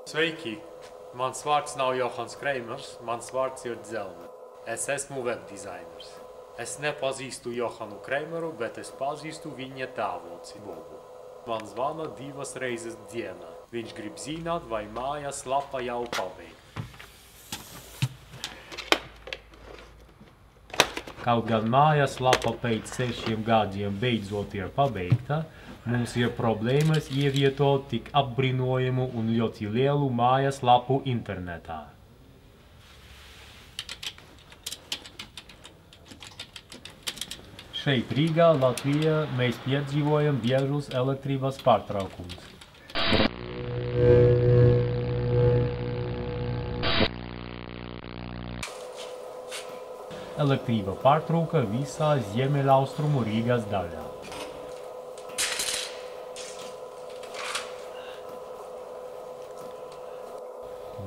Sveiki! Mans vārds nav Johans Kreimers, mans vārds ir Dzelve. Es esmu webdizainers. Es nepazīstu Johanu Kreimeru, bet es pazīstu viņa tēvoci Bobu. Man zvana 2 reizes dienā. Viņš grib zināt, vai mājas lapa jau pabeigta. Kaut gan mājas lapa pēc 6 gadiem beidzot ir pabeigta, mums ir problēmas ievietot tik apbrīnojamu un ļoti lielu mājas lapu internetā. Šeit Rīgā, Latvijā, mēs piedzīvojam biežus elektrības pārtraukumus. Elektrība pārtrauka visā ziemeļaustrumu Rīgas daļā.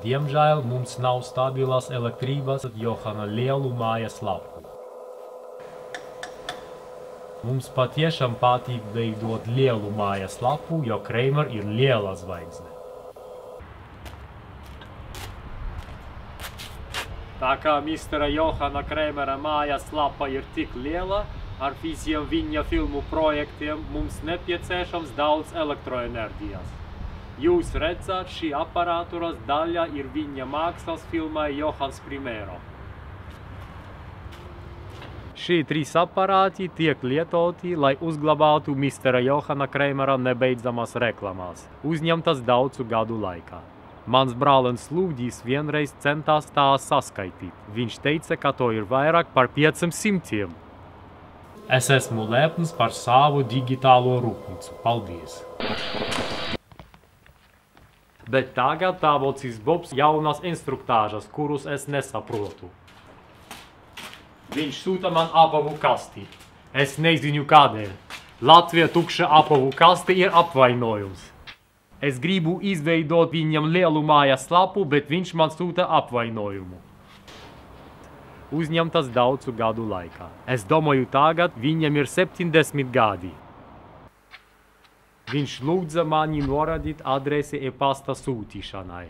Diemžēl mums nav stabilas elektrības Johana lielu mājas lapu. Mums patiešām patīk veidot lielu mājas lapu, jo Kreimer ir liela zvaigzne. Tā kā mistera Johana Kreimera mājas lapa ir tik liela, ar visiem viņa filmu projektiem mums nepieciešams daudz elektroenerģijas. Jūs redzat, šī aparatūras daļa ir viņa mākslas filmai Johans Primero. Šie 3 aparāti tiek lietoti, lai uzglabātu mistera Johana Kreimera nebeidzamas reklamas, uzņemtas daudzu gadu laikā. Mans brālens Lūdijs vienreiz centās tās saskaitīt. Viņš teica, ka to ir vairāk par 500. Es esmu lepns par savu digitālo rūpnīcu. Paldies! Bet tagad tēvocis Bobs jaunas instruktāžas, kurus es nesaprotu. Viņš sūta man apavu kasti. Es nezinu kādēļ. Latvijā tukša apavu kaste ir apvainojums. Es gribu izveidot viņam lielu mājas lapu, bet viņš man sūta apvainojumu. Uzņemtas daudzu gadu laikā. Es domāju, tagad viņam ir 70 gadi. Viņš lūdza mani norādīt adresi e-pasta sūtīšanai.